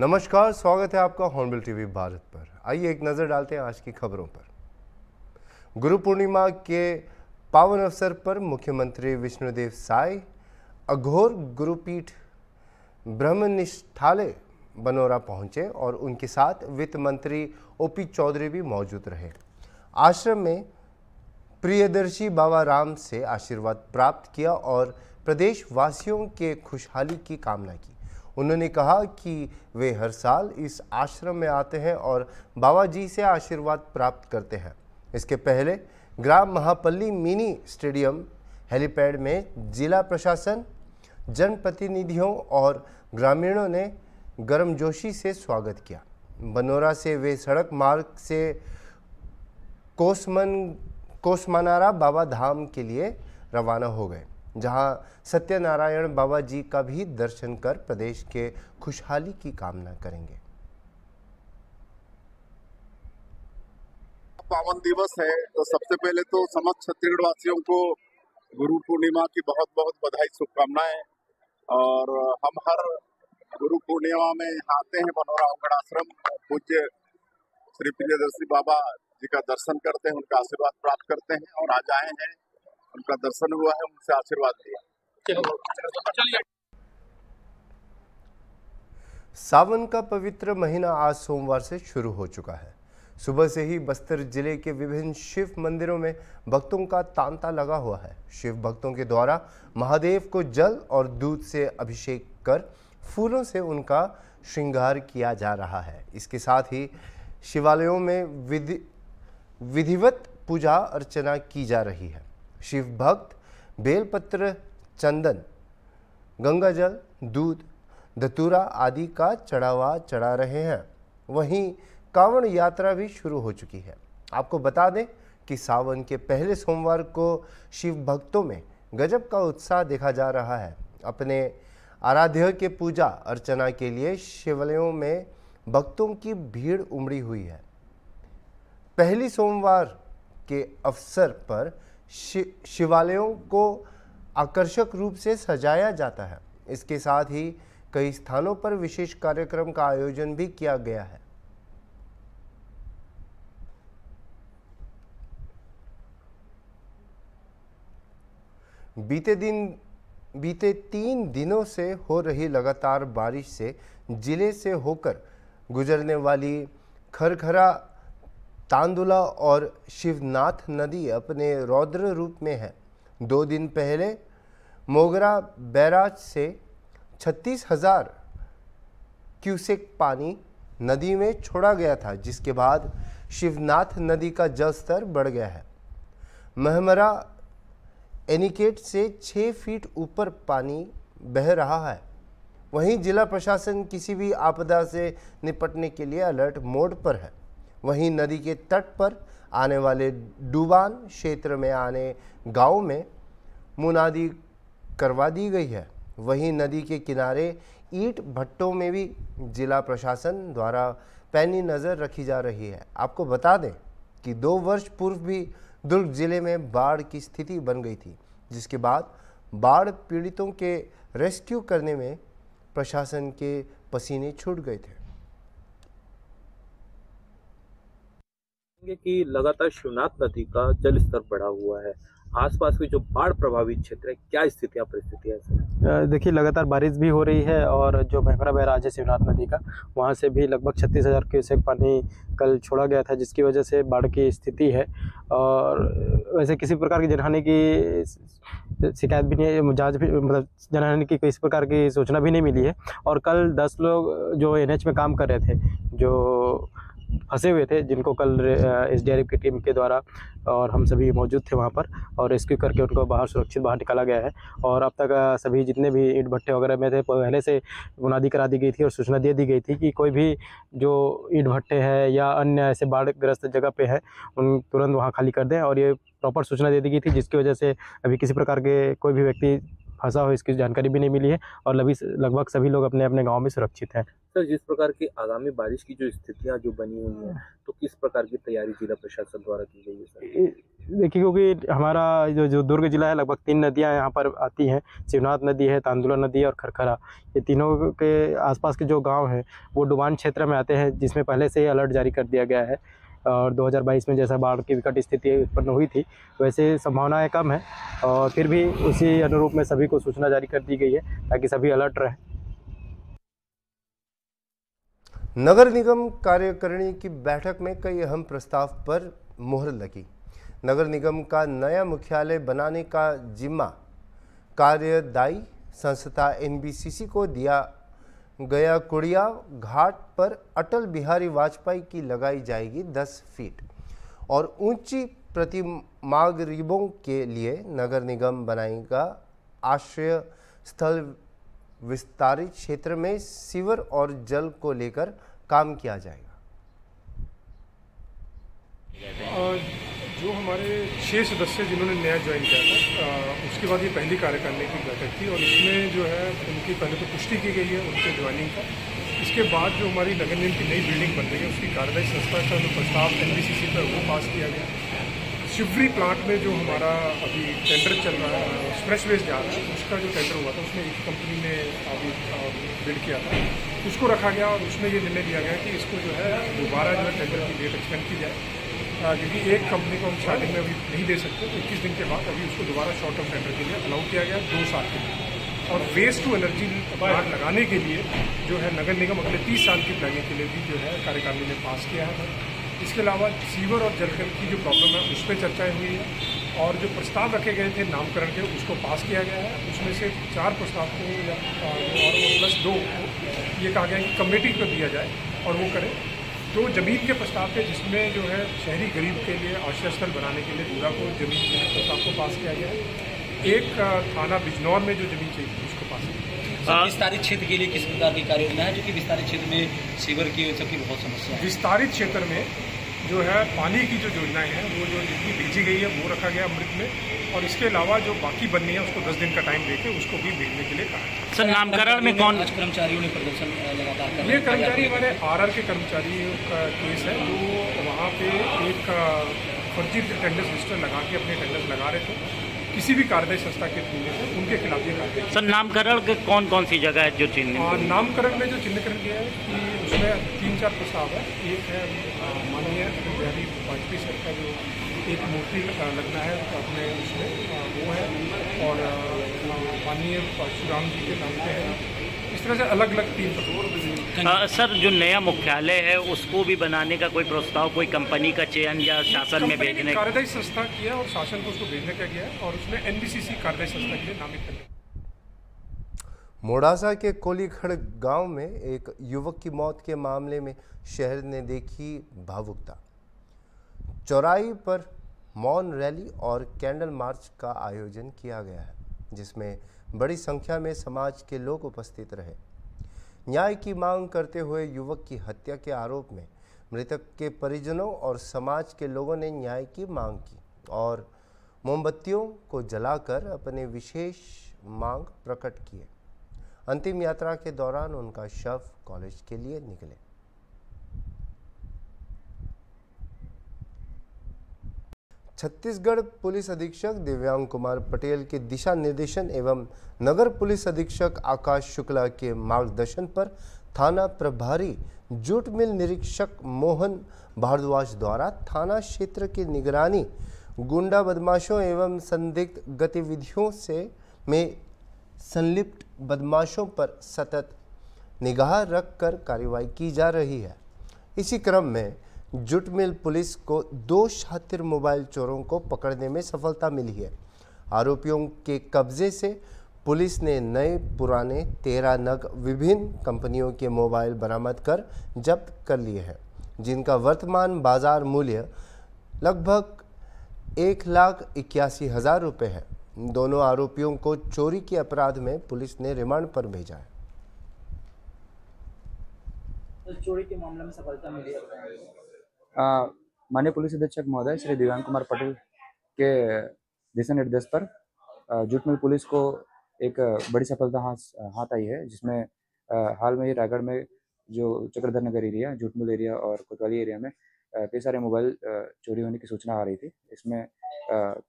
नमस्कार, स्वागत है आपका हॉर्नबिल टीवी भारत पर। आइए एक नज़र डालते हैं आज की खबरों पर। गुरु पूर्णिमा के पावन अवसर पर मुख्यमंत्री विष्णुदेव साय अघोर गुरुपीठ ब्रह्मनिष्ठालय बनोरा पहुंचे और उनके साथ वित्त मंत्री ओपी चौधरी भी मौजूद रहे। आश्रम में प्रियदर्शी बाबा राम से आशीर्वाद प्राप्त किया और प्रदेश वासियों के खुशहाली की कामना की। उन्होंने कहा कि वे हर साल इस आश्रम में आते हैं और बाबा जी से आशीर्वाद प्राप्त करते हैं। इसके पहले ग्राम महापल्ली मिनी स्टेडियम हेलीपैड में जिला प्रशासन, जनप्रतिनिधियों और ग्रामीणों ने गर्मजोशी से स्वागत किया। बनोरा से वे सड़क मार्ग से कोसमनारा बाबा धाम के लिए रवाना हो गए, जहां सत्यनारायण बाबा जी का भी दर्शन कर प्रदेश के खुशहाली की कामना करेंगे। पावन दिवस है तो सबसे पहले तो समस्त छत्तीसगढ़ वासियों को गुरु पूर्णिमा की बहुत बहुत बधाई, शुभकामनाएं। और हम हर गुरु पूर्णिमा में आते हैं बनोरा अवगढ़ आश्रम, पूज्य श्री प्रियदर्शी बाबा जी का दर्शन करते हैं, उनका आशीर्वाद प्राप्त करते हैं और आज आए हैं, उनका दर्शन हुआ है, उनसे आशीर्वाद लिया। सावन का पवित्र महीना आज सोमवार से शुरू हो चुका है। सुबह से ही बस्तर जिले के विभिन्न शिव मंदिरों में भक्तों का तांता लगा हुआ है। शिव भक्तों के द्वारा महादेव को जल और दूध से अभिषेक कर फूलों से उनका श्रृंगार किया जा रहा है। इसके साथ ही शिवालयों में विधिवत पूजा अर्चना की जा रही है। शिव भक्त बेलपत्र, चंदन, गंगाजल, दूध, धतूरा आदि का चढ़ावा चढ़ा रहे हैं। वहीं कांवड़ यात्रा भी शुरू हो चुकी है। आपको बता दें कि सावन के पहले सोमवार को शिव भक्तों में गजब का उत्साह देखा जा रहा है। अपने आराध्य के पूजा अर्चना के लिए शिवालयों में भक्तों की भीड़ उमड़ी हुई है। पहली सोमवार के अवसर पर शिवालयों को आकर्षक रूप से सजाया जाता है। इसके साथ ही कई स्थानों पर विशेष कार्यक्रम का आयोजन भी किया गया है। बीते 3 दिनों से हो रही लगातार बारिश से जिले से होकर गुजरने वाली खरखरा, तांदुला और शिवनाथ नदी अपने रौद्र रूप में है। 2 दिन पहले मोगरा बैराज से 36,000 क्यूसेक पानी नदी में छोड़ा गया था, जिसके बाद शिवनाथ नदी का जलस्तर बढ़ गया है। महमरा एनीकेट से 6 फीट ऊपर पानी बह रहा है। वहीं जिला प्रशासन किसी भी आपदा से निपटने के लिए अलर्ट मोड पर है। वहीं नदी के तट पर आने वाले डूबान क्षेत्र में आने गांव में मुनादी करवा दी गई है। वहीं नदी के किनारे ईंट भट्टों में भी जिला प्रशासन द्वारा पैनी नज़र रखी जा रही है। आपको बता दें कि 2 वर्ष पूर्व भी दुर्ग जिले में बाढ़ की स्थिति बन गई थी, जिसके बाद बाढ़ पीड़ितों के रेस्क्यू करने में प्रशासन के पसीने छूट गए थे। कि लगातार शिवनाथ नदी का जल स्तर बढ़ा हुआ है। आसपास के जो बाढ़ प्रभावित क्षेत्र है, क्या स्थितियाँ परिस्थितियाँ है? देखिए, लगातार बारिश भी हो रही है और जो महमरा बैराज है शिवनाथ नदी का, वहाँ से भी लगभग 36,000 क्यूसेक पानी कल छोड़ा गया था, जिसकी वजह से बाढ़ की स्थिति है। और वैसे किसी प्रकार की जनहानि की शिकायत भी नहीं है, जांच भी, मतलब जनहानि की किसी प्रकार की सूचना भी नहीं मिली है। और कल 10 लोग जो NH में काम कर रहे थे, जो फंसे हुए थे, जिनको कल SDRF की टीम के द्वारा और हम सभी मौजूद थे वहाँ पर, और रेस्क्यू करके उनको सुरक्षित बाहर निकाला गया है। और अब तक सभी जितने भी ईंट भट्टे वगैरह में थे, पहले से मुनादी करा दी गई थी और सूचना दे दी गई थी कि कोई भी जो ईंट भट्टे हैं या अन्य ऐसे बाढ़ग्रस्त जगह पे है, उन तुरंत वहाँ खाली कर दें। और ये प्रॉपर सूचना दे दी गई थी, जिसकी वजह से अभी किसी प्रकार के कोई भी व्यक्ति फंसा हो इसकी जानकारी भी नहीं मिली है और लगभग सभी लोग अपने अपने गाँव में सुरक्षित हैं। सर, जिस प्रकार की आगामी बारिश की जो स्थितियां जो बनी हुई हैं, तो किस प्रकार की तैयारी जिला प्रशासन द्वारा की गई है सर? देखिए, क्योंकि हमारा जो दुर्ग जिला है, लगभग 3 नदियाँ यहाँ पर आती हैं। शिवनाथ नदी है, तांदुला नदी है और खरखरा। ये तीनों के आसपास के जो गांव हैं वो डुबान क्षेत्र में आते हैं, जिसमें पहले से ही अलर्ट जारी कर दिया गया है। और 2022 में जैसा बाढ़ की विकट स्थिति उत्पन्न हुई थी, वैसे संभावनाएं कम है और फिर भी उसी अनुरूप में सभी को सूचना जारी कर दी गई है ताकि सभी अलर्ट रहें। नगर निगम कार्यकारिणी की बैठक में कई अहम प्रस्ताव पर मुहर लगी। नगर निगम का नया मुख्यालय बनाने का जिम्मा कार्यदायी संस्था एनबीसीसी को दिया गया। कुड़िया घाट पर अटल बिहारी वाजपेयी की लगाई जाएगी 10 फीट और ऊंची प्रतिमा गरीबों के लिए नगर निगम बनाएगा आश्रय स्थल। विस्तारित क्षेत्र में सीवर और जल को लेकर काम किया जाएगा। जो हमारे 6 सदस्य जिन्होंने नया ज्वाइन किया था, उसके बाद ये पहली कार्यकारिणी की बैठक थी और इसमें जो है उनकी पहले तो पुष्टि की गई है उनके ज्वाइनिंग का। इसके बाद जो हमारी नगर निगम की नई बिल्डिंग बन रही है उसकी कार्यदायी संस्था का जो प्रस्ताव एनबीसीसी पर वो पास किया गया। शिवरी प्लांट में जो हमारा अभी टेंडर चल रहा है, एक्सप्रेस वेज जा रहा है, उसका जो टेंडर हुआ था उसमें एक कंपनी ने अभी बिड किया था, उसको रखा गया और उसमें ये निर्णय लिया गया कि इसको जो है दोबारा जो है टेंडर की डेट एक्सटेंड की जाए, क्योंकि एक कंपनी को हम स्टार्टिंग में अभी नहीं दे सकते। तो 21 दिन के बाद अभी उसको दोबारा शॉर्ट टर्म टेंडर के लिए अलाउ किया गया 2 साल के लिए। और वेस्ट टू एनर्जी प्लांट लगाने के लिए जो है नगर निगम अगले 30 साल की प्लानिंग के लिए भी जो है कार्यकारिणी ने पास किया है। इसके अलावा सीवर और जलकर की जो प्रॉब्लम है उस पर चर्चाएँ हुई है और जो प्रस्ताव रखे गए थे नामकरण के उसको पास किया गया है। उसमें से 4 प्रस्ताव को और प्लस 2 ये कहा गया कि कमेटी को दिया जाए और वो करें। 2 जमीन के प्रस्ताव थे जिसमें जो है शहरी गरीब के लिए आश्रय स्थल बनाने के लिए दूरा को जमीन के प्रस्ताव को पास किया गया है। एक थाना बिजनौर में जो जमीन चाहिए उसको पास किया गया। विस्तारित क्षेत्र के लिए किस प्रकार की कार्य योजना है, जो कि विस्तारित क्षेत्र में सीवर की सबकी बहुत समस्या है। विस्तारित क्षेत्र में जो है पानी की जो योजनाएं हैं वो जो जितनी भेजी गई है वो रखा गया अमृत में और इसके अलावा जो बाकी बननी है उसको 10 दिन का टाइम देके उसको भी भेजने के लिए कहा। सर, नामकरण में कौन कर्मचारियों ने प्रदर्शन लगातार कर? ये कर्मचारी हमारे आरआर के कर्मचारियों का केस है जो वहाँ पे एक फर्जी अटेंडेंस रजिस्टर लगा के अपने अटेंडेंस लगा रहे थे किसी भी कार्यदायी संस्था के थ्रू से, उनके खिलाफ ये कार्रवाई। सर, नामकरण के कौन सी जगह है जो चिन्ह? नामकरण में जो चिन्हकरण किया है कि उसमें 3-4 प्रस्ताव है। एक है माननीय अटल बिहारी वाजपेयी सर का जो एक मूर्ति लगना है अपने उसमें वो है और माननीय परशुराम जी के नाम पे है। इस तरह से अलग अलग 3 प्रस्ताव। सर, जो नया मुख्यालय है उसको भी बनाने का कोई प्रस्ताव, कोई कंपनी का चयन या शासन में भेजने? कार्यदायी संस्था किया और शासन को उसको भेजने का गया है और उसमें एनबीसीसी कार्यदायी संस्था के लिए नामित करने। मोड़ासा के कोलीखड़ गांव में एक युवक की मौत के मामले में शहर ने देखी भावुकता। चौराहे पर मौन रैली और कैंडल मार्च का आयोजन किया गया है, जिसमें बड़ी संख्या में समाज के लोग उपस्थित रहे। न्याय की मांग करते हुए युवक की हत्या के आरोप में मृतक के परिजनों और समाज के लोगों ने न्याय की मांग की और मोमबत्तियों को जलाकर अपने विशेष मांग प्रकट किए। अंतिम यात्रा के दौरान उनका शव कॉलेज के लिए निकले। छत्तीसगढ़ पुलिस अधीक्षक दिव्यांग कुमार पटेल के दिशा निर्देशन एवं नगर पुलिस अधीक्षक आकाश शुक्ला के मार्गदर्शन पर थाना प्रभारी जूट मिल निरीक्षक मोहन भारद्वाज द्वारा थाना क्षेत्र की निगरानी गुंडा बदमाशों एवं संदिग्ध गतिविधियों में संलिप्त बदमाशों पर सतत निगाह रखकर कार्रवाई की जा रही है। इसी क्रम में जूट मिल पुलिस को 2 शातिर मोबाइल चोरों को पकड़ने में सफलता मिली है। आरोपियों के कब्जे से पुलिस ने नए पुराने 13 नग विभिन्न कंपनियों के मोबाइल बरामद कर जब्त कर लिए हैं, जिनका वर्तमान बाजार मूल्य लगभग 1,81,000 रुपये है। दोनों आरोपियों को चोरी के अपराध में पुलिस ने रिमांड पर भेजा है। चोरी के मामले में सफलता मिली है। माननीय पुलिस अधीक्षक महोदय श्री दिव्यांग कुमार पटेल के दिशा निर्देश पर जूट मिल पुलिस को एक बड़ी सफलता हाथ आई है, जिसमें हाल में ही रायगढ़ में जो चक्रधर नगर एरिया, झूठमूल एरिया और कोतवाली एरिया में कई सारे मोबाइल चोरी होने की सूचना आ रही थी। इसमें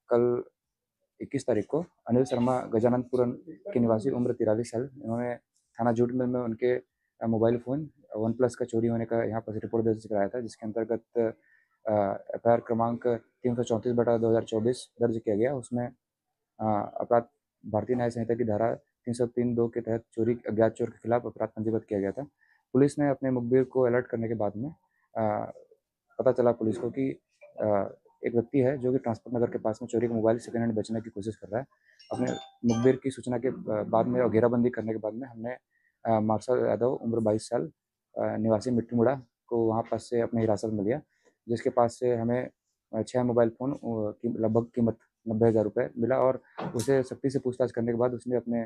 कल 21 तारीख को अनिल शर्मा गजानंदपुरम के निवासी उम्र 43 साल, इन्होंने थाना झूठमूल में उनके मोबाइल फ़ोन OnePlus का चोरी होने का यहाँ पर रिपोर्ट दर्ज कराया था, जिसके अंतर्गत FIR क्रमांक 334/2024 दर्ज किया गया। उसमें अपराध भारतीय न्याय संहिता की धारा 303(2) के तहत चोरी अज्ञात चोर के खिलाफ अपराध पंजीबद्ध किया गया था। पुलिस ने अपने मुखबिर को अलर्ट करने के बाद में पता चला पुलिस को कि एक व्यक्ति है जो कि ट्रांसपोर्ट नगर के पास में चोरी का मोबाइल सेकेंड हैंड बेचने की कोशिश कर रहा है। अपने मुखबिर की सूचना के बाद में और घेराबंदी करने के बाद में हमने मार्शल यादव उम्र 22 साल निवासी मिट्टी मुड़ा को वहाँ पास से अपने हिरासत में लिया, जिसके पास से हमें 6 मोबाइल फ़ोन की लगभग कीमत 90,000 रुपये मिला। और उसे सख्ती से पूछताछ करने के बाद उसने अपने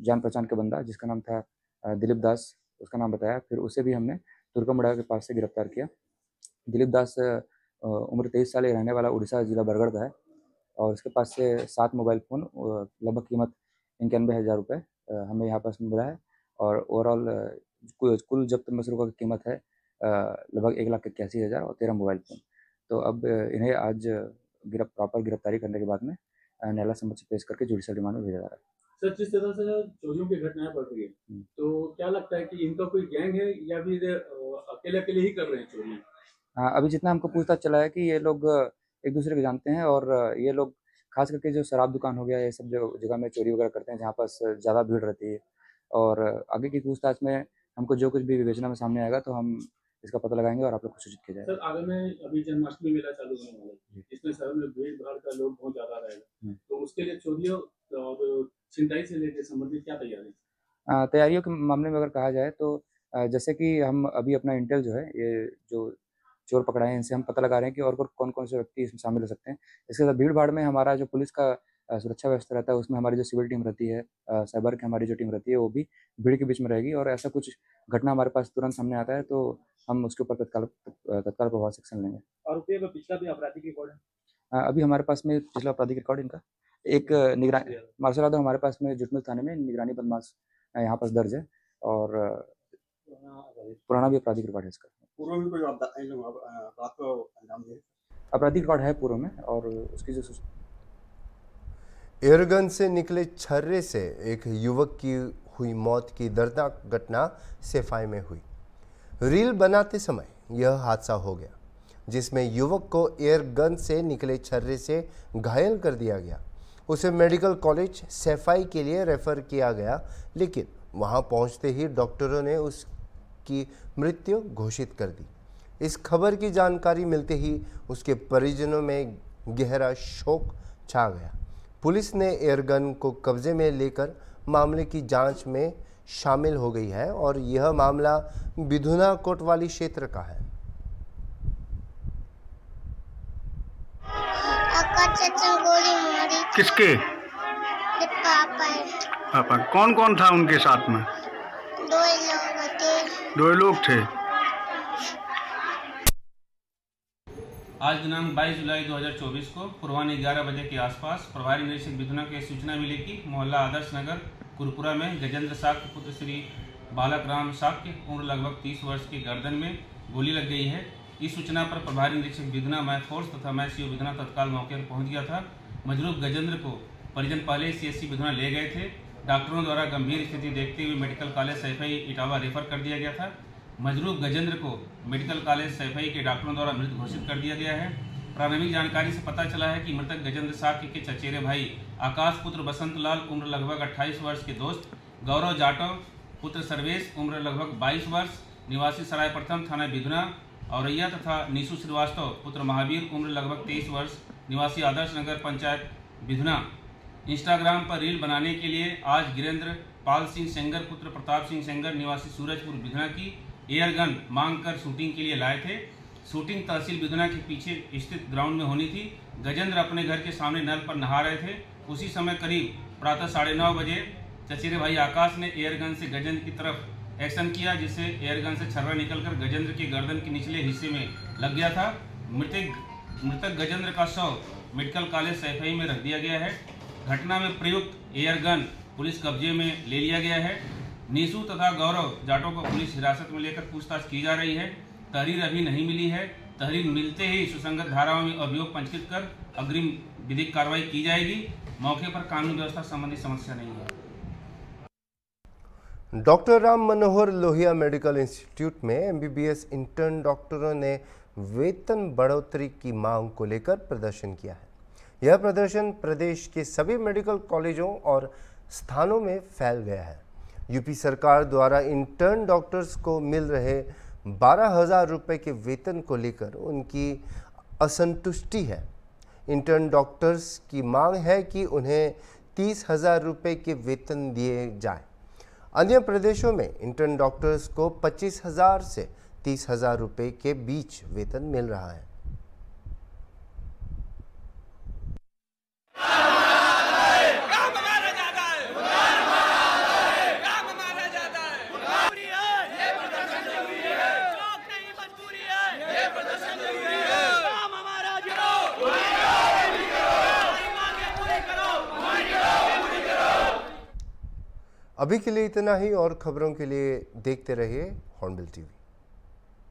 जान पहचान का बंदा जिसका नाम था दिलीप दास, उसका नाम बताया। फिर उसे भी हमने तुर्कमुड़ा के पास से गिरफ्तार किया। दिलीप दास उम्र 23 साल, रहने वाला उड़ीसा जिला बरगढ़ का है और उसके पास से 7 मोबाइल फ़ोन लगभग कीमत 91,000 रुपये हमें यहाँ पास मिला है। और ओवरऑल कुल जब्त मसरूक़ा की कीमत है लगभग 1,81,000 और 13 मोबाइल फ़ोन। तो अब इन्हें आज प्रॉपर गिरफ्तारी करने के बाद में न्यायालय समक्ष पेश करके जुडिशल रिमांड में भेजा जा रहा है। सर, जिस तरह से चोरियों की घटनाएं बढ़ रही है, तो क्या लगता है कि इनका कोई गैंग है या फिर अकेले अकेले ही कर रहे हैं चोरियां? हाँ, अभी जितना हमको पूछताछ चला है कि ये लोग एक दूसरे को जानते हैं और ये लोग खास करके जो शराब दुकान हो गया, ये सब जगह में चोरी वगैरह करते हैं जहाँ पास ज़्यादा भीड़ रहती है। और आगे की पूछताछ में हमको जो कुछ भी विवेचना में सामने आएगा तो हम इसका पता लगाएंगे और आप लोग को सूचित किया जाएगा। सर, आगे में अभी जन्माष्टमी मेला चालू होने वाला है, इसमें शहर में भीड़ भाड़ का लोग बहुत ज़्यादा रहेगा, तो उसके लिए चोरियों और छिनताई से लेकर संबंधित क्या तैयारी? तैयारियों के मामले में अगर कहा जाए तो जैसे कि हम अभी अपना इंटेल जो है, ये जो चोर पकड़ाए हैं इनसे हम पता लगा रहे हैं कि और कौन कौन से व्यक्ति इसमें शामिल हो सकते हैं। इसके साथ भीड़ भाड़ में हमारा जो पुलिस का सुरक्षा व्यवस्था रहता है, उसमें हमारी जो सिविल टीम रहती है, साइबर की हमारी जो टीम रहती है, वो भी भीड़ के बीच में रहेगी। और ऐसा कुछ घटना हमारे पास तुरंत सामने आता है तो हम उसके ऊपर तत्काल प्रभाव से एक्शन लेंगे। आरोपी का पिछला भी आपराधिक रिकॉर्ड है? अभी हमारे पास में पिछला आपराधिक रिकॉर्ड इनका एक निगरानी मार्शल यादव हमारे पास में झूठमूल थाने में निगरानी बदमाश यहाँ पास दर्ज है और पुराना भी आपराधिक रिकॉर्ड है इसका। पूर्व में कोई अपराध को अंजाम दिया? आपराधिक रिकॉर्ड है पूर्व में। और उसकी जो एयरगन से निकले छर्रे से एक युवक की हुई मौत की दर्दनाक घटना सेफाई में हुई। रील बनाते समय यह हादसा हो गया, जिसमें युवक को एयरगन से निकले छर्रे से घायल कर दिया गया। उसे मेडिकल कॉलेज सेफाई के लिए रेफर किया गया, लेकिन वहां पहुंचते ही डॉक्टरों ने उसकी मृत्यु घोषित कर दी। इस खबर की जानकारी मिलते ही उसके परिजनों में गहरा शोक छा गया। पुलिस ने एयरगन को कब्जे में लेकर मामले की जांच में शामिल हो गई है और यह मामला बिधुना कोतवाली क्षेत्र का है। गोली मारी। किसके? पापा। कौन कौन था उनके साथ में? 2 लोग थे। 2 लोग थे। आज दिनांक 22 जुलाई 2024 को पूर्वाह्न 11 बजे के आसपास प्रभारी निरीक्षक बिधुना के सूचना मिली कि मोहल्ला आदर्श नगर कुरपुरा में गजेंद्र साक्य पुत्र श्री बालक राम साक्य उम्र लगभग 30 वर्ष की गर्दन में गोली लग गई है। इस सूचना पर प्रभारी निरीक्षक बिधुना मैं फोर्स तथा मैं सीओ बिधुना तत्काल मौके पर पहुंच गया था। मजरूब गजेंद्र को परिजन पहले CSC बिधुना ले गए थे। डॉक्टरों द्वारा गंभीर स्थिति देखते हुए medical college Saifai Etawah refer कर दिया गया था। मजरूब गजेंद्र को मेडिकल कॉलेज सैफई के डॉक्टरों द्वारा मृत घोषित कर दिया गया है। प्रारंभिक जानकारी से पता चला है कि मृतक गजेंद्र साक्य के चचेरे भाई आकाश पुत्र बसंत लाल उम्र लगभग 28 वर्ष के दोस्त गौरव जाटव पुत्र सर्वेश उम्र लगभग 22 वर्ष निवासी सराय प्रथम थाना बिधुना औरैया तथा निशु श्रीवास्तव पुत्र महावीर उम्र लगभग 23 वर्ष निवासी आदर्श नगर पंचायत बिधुना इंस्टाग्राम पर रील बनाने के लिए आज गिरेंद्र पाल सिंह सेंगर पुत्र प्रताप सिंह सेंगर निवासी सूरजपुर बिधुना की एयरगन मांग कर शूटिंग के लिए लाए थे। शूटिंग तहसील बिधुना के पीछे स्थित ग्राउंड में होनी थी। गजेंद्र अपने घर के सामने नल पर नहा रहे थे। उसी समय करीब प्रातः 9:30 बजे चचेरे भाई आकाश ने एयरगन से गजेंद्र की तरफ एक्शन किया, जिससे एयरगन से छर्रा निकलकर गजेंद्र के गर्दन के निचले हिस्से में लग गया था। मृतक गजेंद्र का शव मेडिकल कॉलेज सैफई में रख दिया गया है। घटना में प्रयुक्त एयर गन पुलिस कब्जे में ले लिया गया है। नीसू तथा गौरव जाटों को पुलिस हिरासत में लेकर पूछताछ की जा रही है। तहरीर अभी नहीं मिली है। तहरीर मिलते ही सुसंगत धाराओं में अभियोग पंजीकृत कर अग्रिम विधिक कार्रवाई की जाएगी। मौके पर कानून व्यवस्था संबंधी समस्या नहीं है। Doctor Ram Manohar Lohia medical institute में एमबीबीएस इंटर्न डॉक्टरों ने वेतन बढ़ोतरी की मांग को लेकर प्रदर्शन किया है। यह प्रदर्शन प्रदेश के सभी मेडिकल कॉलेजों और स्थानों में फैल गया है। यूपी सरकार द्वारा इंटर्न डॉक्टर्स को मिल रहे 12,000 रुपये के वेतन को लेकर उनकी असंतुष्टि है। इंटर्न डॉक्टर्स की मांग है कि उन्हें 30,000 रुपये के वेतन दिए जाए। अन्य प्रदेशों में इंटर्न डॉक्टर्स को 25,000 से 30,000 रुपये के बीच वेतन मिल रहा है। अभी के लिए इतना ही और खबरों के लिए देखते रहिए हॉर्नबिल टीवी।